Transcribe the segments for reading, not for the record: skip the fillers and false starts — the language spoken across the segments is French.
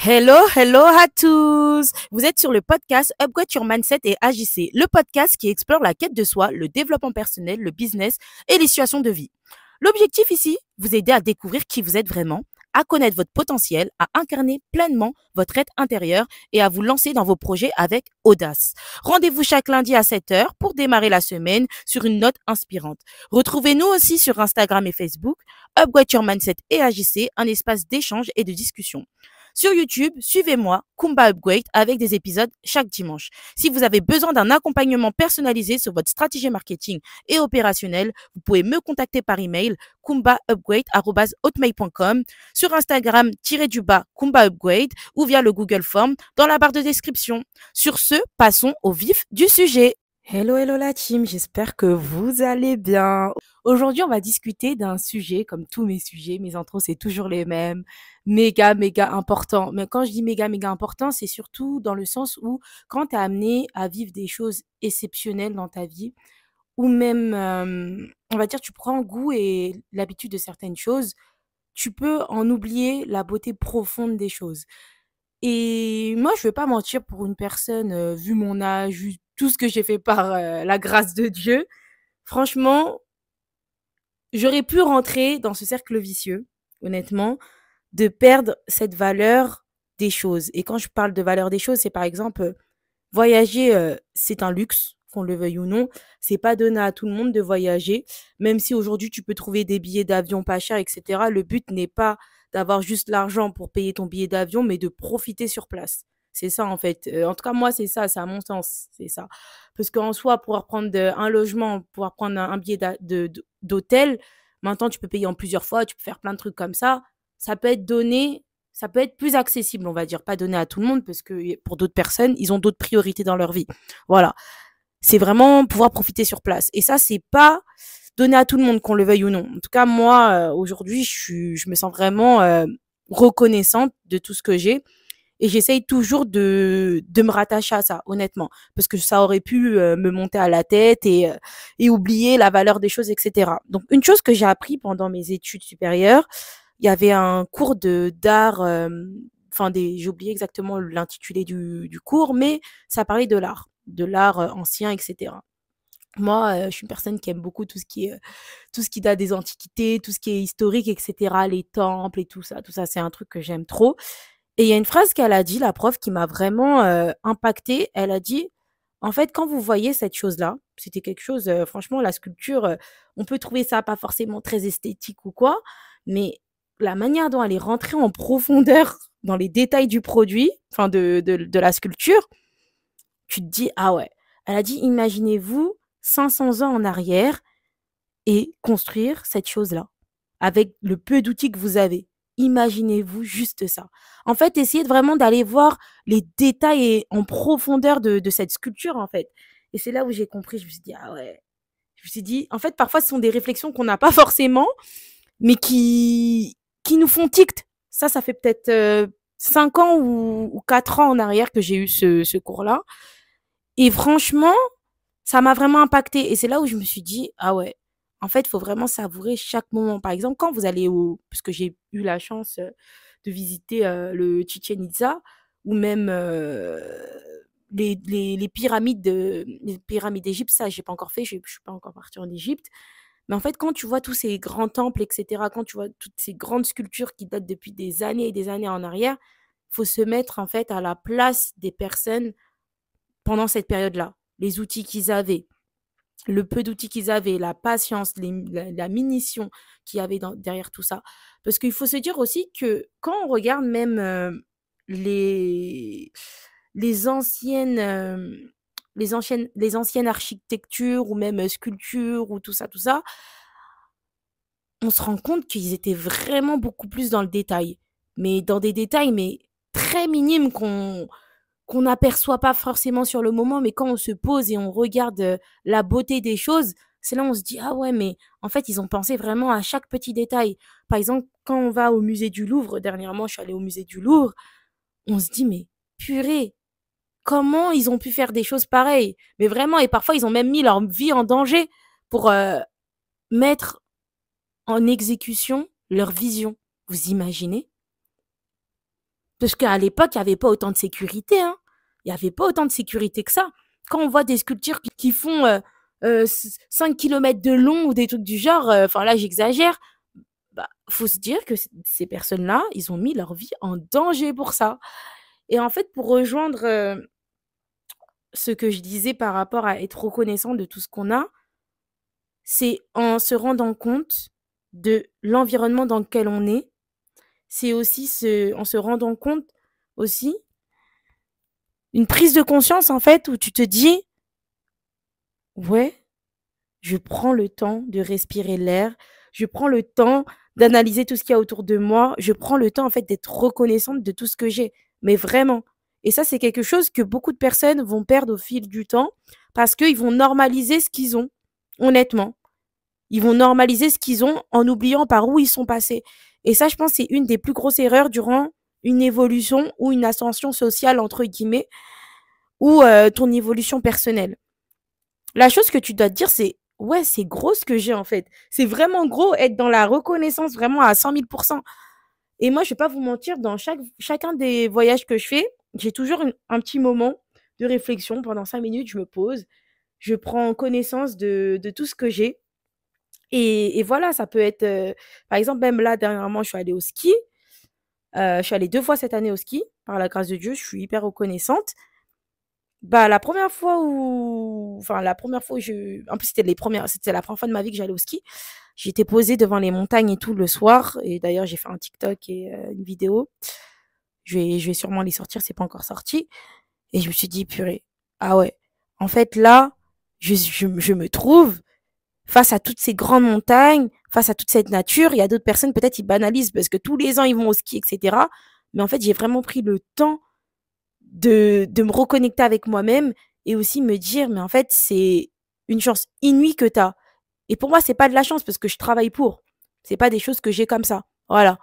Hello, hello à tous! Vous êtes sur le podcast Upgrade Your Mindset et Agissez, le podcast qui explore la quête de soi, le développement personnel, le business et les situations de vie. L'objectif ici, vous aider à découvrir qui vous êtes vraiment, à connaître votre potentiel, à incarner pleinement votre être intérieur et à vous lancer dans vos projets avec audace. Rendez-vous chaque lundi à 7 heures pour démarrer la semaine sur une note inspirante. Retrouvez-nous aussi sur Instagram et Facebook, Upgrade Your Mindset et Agissez, un espace d'échange et de discussion. Sur YouTube, suivez-moi, Kumba Upgrade, avec des épisodes chaque dimanche. Si vous avez besoin d'un accompagnement personnalisé sur votre stratégie marketing et opérationnelle, vous pouvez me contacter par email kumbaupgrade@hotmail.com, sur Instagram Kumba Upgrade ou via le Google Form dans la barre de description. Sur ce, passons au vif du sujet. Hello, hello la team, j'espère que vous allez bien. Aujourd'hui, on va discuter d'un sujet, comme tous mes sujets, mes intros, c'est toujours les mêmes, méga, méga important. Mais quand je dis méga, méga important, c'est surtout dans le sens où quand tu es amené à vivre des choses exceptionnelles dans ta vie, ou même, on va dire, tu prends goût et l'habitude de certaines choses, tu peux en oublier la beauté profonde des choses. Et moi, je vais pas mentir pour une personne, vu mon âge, vu tout ce que j'ai fait par, la grâce de Dieu, franchement, j'aurais pu rentrer dans ce cercle vicieux, honnêtement, de perdre cette valeur des choses. Et quand je parle de valeur des choses, c'est par exemple, voyager, c'est un luxe, qu'on le veuille ou non. C'est pas donné à tout le monde de voyager, même si aujourd'hui tu peux trouver des billets d'avion pas chers et cetera. Le but n'est pas d'avoir juste l'argent pour payer ton billet d'avion, mais de profiter sur place. C'est ça en fait, en tout cas moi c'est ça, c'est à mon sens, c'est ça. Parce qu'en soi, pouvoir prendre, un logement, pouvoir prendre un billet d'hôtel, maintenant tu peux payer en plusieurs fois, tu peux faire plein de trucs comme ça peut être donné, ça peut être plus accessible, on va dire, pas donné à tout le monde parce que pour d'autres personnes, ils ont d'autres priorités dans leur vie. Voilà. C'est vraiment pouvoir profiter sur place. Et ça, c'est pas donné à tout le monde, qu'on le veuille ou non. En tout cas, moi, aujourd'hui, je me sens vraiment reconnaissante de tout ce que j'ai. Et j'essaye toujours de me rattacher à ça, honnêtement. Parce que ça aurait pu me monter à la tête et oublier la valeur des choses, etc. Donc, une chose que j'ai appris pendant mes études supérieures, il y avait un cours d'art, enfin, j'ai oublié exactement l'intitulé du cours, mais ça parlait de l'art ancien, etc. Moi, je suis une personne qui aime beaucoup tout ce qui date des antiquités, tout ce qui est historique, etc., les temples et tout ça, c'est un truc que j'aime trop. Et il y a une phrase qu'elle a dit, la prof, qui m'a vraiment impactée. Elle a dit, en fait, quand vous voyez cette chose-là, c'était quelque chose, franchement, la sculpture, on peut trouver ça pas forcément très esthétique ou quoi, mais la manière dont elle est rentrée en profondeur dans les détails du produit, enfin de la sculpture, tu te dis, ah ouais. Elle a dit, imaginez-vous 500 ans en arrière et construire cette chose-là avec le peu d'outils que vous avez. Imaginez-vous juste ça. En fait, essayez vraiment d'aller voir les détails en profondeur de cette sculpture, en fait. Et c'est là où j'ai compris, je me suis dit, ah ouais. Je me suis dit, en fait, parfois, ce sont des réflexions qu'on n'a pas forcément, mais qui nous font tilt. Ça fait peut-être 5 ans ou 4 ans en arrière que j'ai eu ce cours-là. Et franchement, ça m'a vraiment impacté. Et c'est là où je me suis dit, ah ouais, en fait, il faut vraiment savourer chaque moment. Par exemple, quand vous allez parce que j'ai eu la chance de visiter le Chichen Itza, ou même les pyramides d'Égypte, ça, j'ai pas encore fait, je suis pas encore partie en Égypte. Mais en fait, quand tu vois tous ces grands temples, etc., quand tu vois toutes ces grandes sculptures qui datent depuis des années et des années en arrière, il faut se mettre en fait à la place des personnes pendant cette période-là. Les outils qu'ils avaient, le peu d'outils qu'ils avaient, la patience, la munition qu'il y avait derrière tout ça. Parce qu'il faut se dire aussi que quand on regarde même les, les anciennes... les anciennes architectures ou même sculptures ou tout ça, on se rend compte qu'ils étaient vraiment beaucoup plus dans le détail. Mais dans des détails, mais très minimes qu'on n'aperçoit pas forcément sur le moment, mais quand on se pose et on regarde la beauté des choses, c'est là où on se dit, ah ouais, mais en fait, ils ont pensé vraiment à chaque petit détail. Par exemple, quand on va au musée du Louvre, dernièrement, je suis allée au musée du Louvre, on se dit, mais purée, comment ils ont pu faire des choses pareilles? Mais vraiment, et parfois, ils ont même mis leur vie en danger pour mettre en exécution leur vision. Vous imaginez? Parce qu'à l'époque, il y avait pas autant de sécurité, hein. Il y avait pas autant de sécurité que ça. Quand on voit des sculptures qui font 5 kilomètres de long ou des trucs du genre, enfin là j'exagère, bah, faut se dire que ces personnes-là, ils ont mis leur vie en danger pour ça. Et en fait, pour rejoindre ce que je disais par rapport à être reconnaissant de tout ce qu'on a, c'est en se rendant compte de l'environnement dans lequel on est. C'est aussi en se rendant compte aussi une prise de conscience en fait où tu te dis ouais, je prends le temps de respirer l'air, je prends le temps d'analyser tout ce qu'il y a autour de moi, je prends le temps en fait d'être reconnaissante de tout ce que j'ai, mais vraiment. Et ça, c'est quelque chose que beaucoup de personnes vont perdre au fil du temps parce qu'ils vont normaliser ce qu'ils ont, honnêtement. Ils vont normaliser ce qu'ils ont en oubliant par où ils sont passés. Et ça, je pense, c'est une des plus grosses erreurs durant une évolution ou une ascension sociale, entre guillemets, ou ton évolution personnelle. La chose que tu dois te dire, c'est ouais, c'est gros ce que j'ai en fait. C'est vraiment gros être dans la reconnaissance vraiment à 100 000 Et moi, je vais pas vous mentir, dans chacun des voyages que je fais, j'ai toujours un petit moment de réflexion. Pendant 5 minutes, je me pose, je prends connaissance de tout ce que j'ai. Et voilà, ça peut être, par exemple, même là, dernièrement, je suis allée au ski. Je suis allée 2 fois cette année au ski, par la grâce de Dieu, je suis hyper reconnaissante. Bah, la première fois où en plus, c'était la première fois de ma vie que j'allais au ski. J'étais posée devant les montagnes et tout le soir et d'ailleurs, j'ai fait un TikTok et une vidéo. Je vais sûrement les sortir, c'est pas encore sorti et je me suis dit: «Purée, ah ouais, en fait là, je me trouve face à toutes ces grandes montagnes, face à toute cette nature». Il y a d'autres personnes, peut-être, ils banalisent parce que tous les ans, ils vont au ski et cetera. Mais en fait, j'ai vraiment pris le temps de me reconnecter avec moi-même et aussi me dire: «Mais en fait, c'est une chance inouïe que tu as». Et pour moi, c'est pas de la chance parce que je travaille pour. C'est pas des choses que j'ai comme ça. Voilà.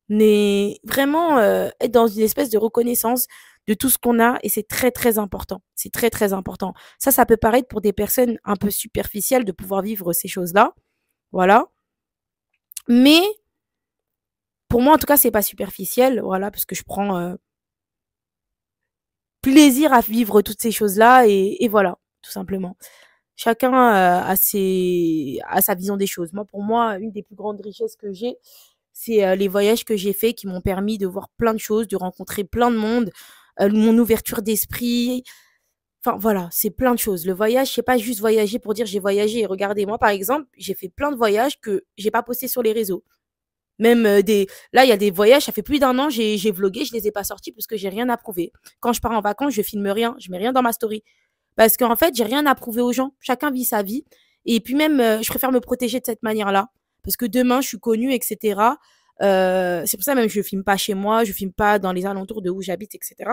Mais vraiment, être dans une espèce de reconnaissance de tout ce qu'on a et c'est très, très important. C'est très, très important. Ça peut paraître pour des personnes un peu superficielles de pouvoir vivre ces choses-là. Voilà. Mais pour moi, en tout cas, c'est pas superficiel. Voilà, parce que je prends, plaisir à vivre toutes ces choses-là et voilà, tout simplement. Chacun a sa vision des choses. Moi, pour moi, une des plus grandes richesses que j'ai, c'est les voyages que j'ai faits qui m'ont permis de voir plein de choses, de rencontrer plein de monde, mon ouverture d'esprit. Enfin, voilà, c'est plein de choses. Le voyage, c'est pas juste voyager pour dire j'ai voyagé. Regardez, moi, par exemple, j'ai fait plein de voyages que j'ai pas postés sur les réseaux. Même là, il y a des voyages, ça fait plus d'un an, j'ai vlogué, je les ai pas sortis parce que j'ai rien à prouver. Quand je pars en vacances, je filme rien, je mets rien dans ma story. Parce qu'en fait, j'ai rien à prouver aux gens. Chacun vit sa vie. Et puis même, je préfère me protéger de cette manière-là. Parce que demain, je suis connue, etc. C'est pour ça même je filme pas chez moi, je filme pas dans les alentours de où j'habite, etc.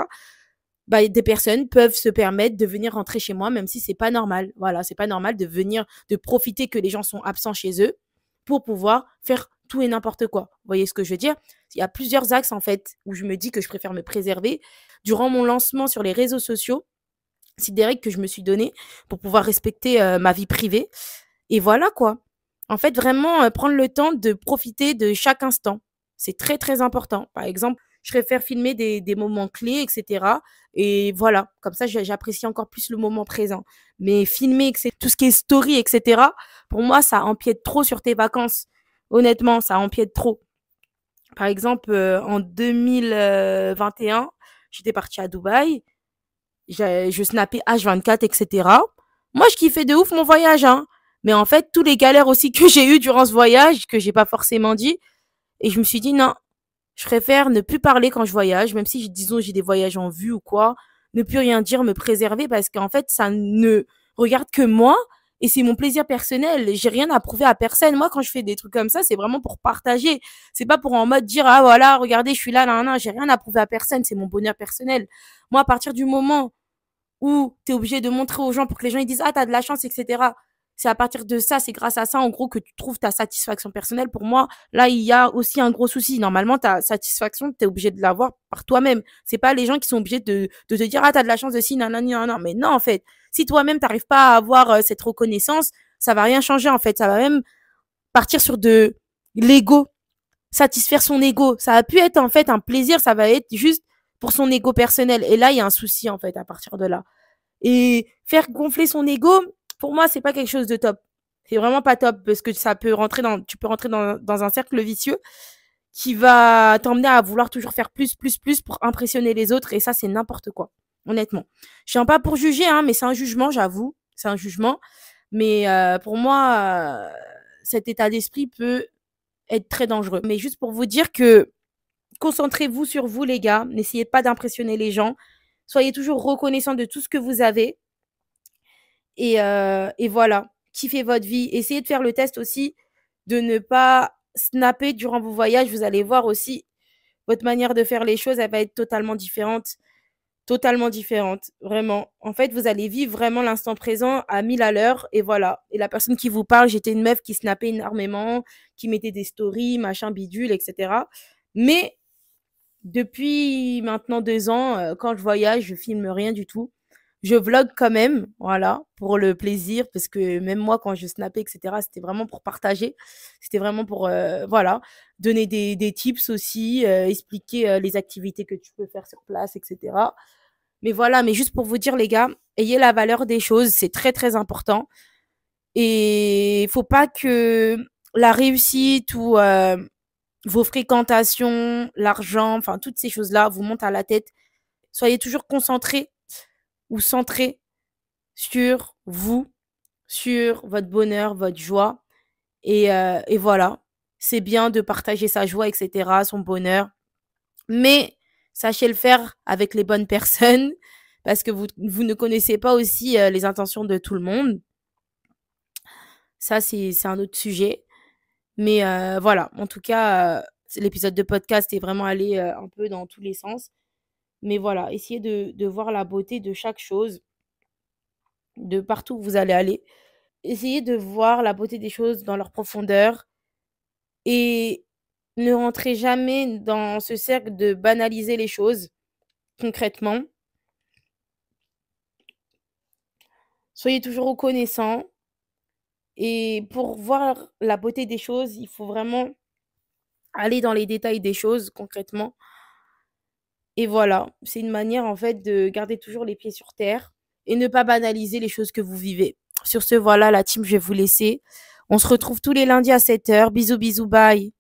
Bah, des personnes peuvent se permettre de venir rentrer chez moi, même si c'est pas normal. Voilà, c'est pas normal de venir, de profiter que les gens sont absents chez eux pour pouvoir faire tout et n'importe quoi. Vous voyez ce que je veux dire? Il y a plusieurs axes, en fait, où je me dis que je préfère me préserver. Durant mon lancement sur les réseaux sociaux, c'est des règles que je me suis données pour pouvoir respecter ma vie privée. Et voilà quoi. En fait, vraiment prendre le temps de profiter de chaque instant. C'est très, très important. Par exemple, je préfère filmer des moments clés, etc. Et voilà, comme ça, j'apprécie encore plus le moment présent. Mais filmer, tout ce qui est story, etc., pour moi, ça empiète trop sur tes vacances. Honnêtement, ça empiète trop. Par exemple, en 2021, j'étais partie à Dubaï. Je snappais H24, etc. Moi, je kiffais de ouf mon voyage, hein. Mais en fait, tous les galères aussi que j'ai eues durant ce voyage, que j'ai pas forcément dit, et je me suis dit non, je préfère ne plus parler quand je voyage, même si, disons, j'ai des voyages en vue ou quoi, ne plus rien dire, me préserver, parce qu'en fait, ça ne regarde que moi, et c'est mon plaisir personnel. J'ai rien à prouver à personne. Moi, quand je fais des trucs comme ça, c'est vraiment pour partager. C'est pas pour en mode dire, ah voilà, regardez, je suis là, là, là, j'ai rien à prouver à personne, c'est mon bonheur personnel. Moi, à partir du moment où tu es obligé de montrer aux gens pour que les gens ils disent ah t'as de la chance, etc. C'est à partir de ça, c'est grâce à ça en gros que tu trouves ta satisfaction personnelle. Pour moi, là il y a aussi un gros souci. Normalement ta satisfaction tu es obligé de l'avoir par toi-même. C'est pas les gens qui sont obligés de te dire ah t'as de la chance de ci nanani nan. Mais non en fait, si toi-même t'arrives pas à avoir cette reconnaissance, ça va rien changer en fait. Ça va même partir sur de l'ego, satisfaire son ego. Ça va plus être en fait un plaisir, ça va être juste pour son ego personnel. Et là, il y a un souci, en fait, à partir de là. Et faire gonfler son ego, pour moi, c'est pas quelque chose de top. C'est vraiment pas top parce que tu peux rentrer dans un cercle vicieux qui va t'emmener à vouloir toujours faire plus pour impressionner les autres. Et ça, c'est n'importe quoi, honnêtement. Je tiens pas pour juger, hein, mais c'est un jugement, j'avoue. C'est un jugement. Mais pour moi, cet état d'esprit peut être très dangereux. Mais juste pour vous dire que concentrez-vous sur vous, les gars. N'essayez pas d'impressionner les gens. Soyez toujours reconnaissants de tout ce que vous avez. Et voilà, kiffez votre vie. Essayez de faire le test aussi de ne pas snapper durant vos voyages. Vous allez voir aussi, votre manière de faire les choses, elle va être totalement différente. Totalement différente, vraiment. En fait, vous allez vivre vraiment l'instant présent à 1000 à l'heure. Et voilà. Et la personne qui vous parle, j'étais une meuf qui snappait énormément, qui mettait des stories, machin, bidule, etc. Mais depuis maintenant 2 ans, quand je voyage, je filme rien du tout. Je vlog quand même, voilà, pour le plaisir, parce que même moi, quand je snappais, etc., c'était vraiment pour partager. C'était vraiment pour, voilà, donner des tips aussi, expliquer les activités que tu peux faire sur place, etc. Mais voilà, mais juste pour vous dire, les gars, ayez la valeur des choses, c'est très, très important. Et il faut pas que la réussite ou vos fréquentations, l'argent, enfin, toutes ces choses-là vous montent à la tête. Soyez toujours concentrés ou centrés sur vous, sur votre bonheur, votre joie. Et voilà, c'est bien de partager sa joie, etc., son bonheur. Mais sachez le faire avec les bonnes personnes parce que vous ne connaissez pas aussi les intentions de tout le monde. Ça, c'est un autre sujet. Mais voilà, en tout cas, l'épisode de podcast est vraiment allé un peu dans tous les sens. Mais voilà, essayez de voir la beauté de chaque chose, de partout où vous allez aller. Essayez de voir la beauté des choses dans leur profondeur et ne rentrez jamais dans ce cercle de banaliser les choses concrètement. Soyez toujours reconnaissants et pour voir la beauté des choses, il faut vraiment aller dans les détails des choses concrètement. Et voilà, c'est une manière en fait de garder toujours les pieds sur terre et ne pas banaliser les choses que vous vivez. Sur ce, voilà, la team, je vais vous laisser. On se retrouve tous les lundis à 7h. Bisous, bisous, bye.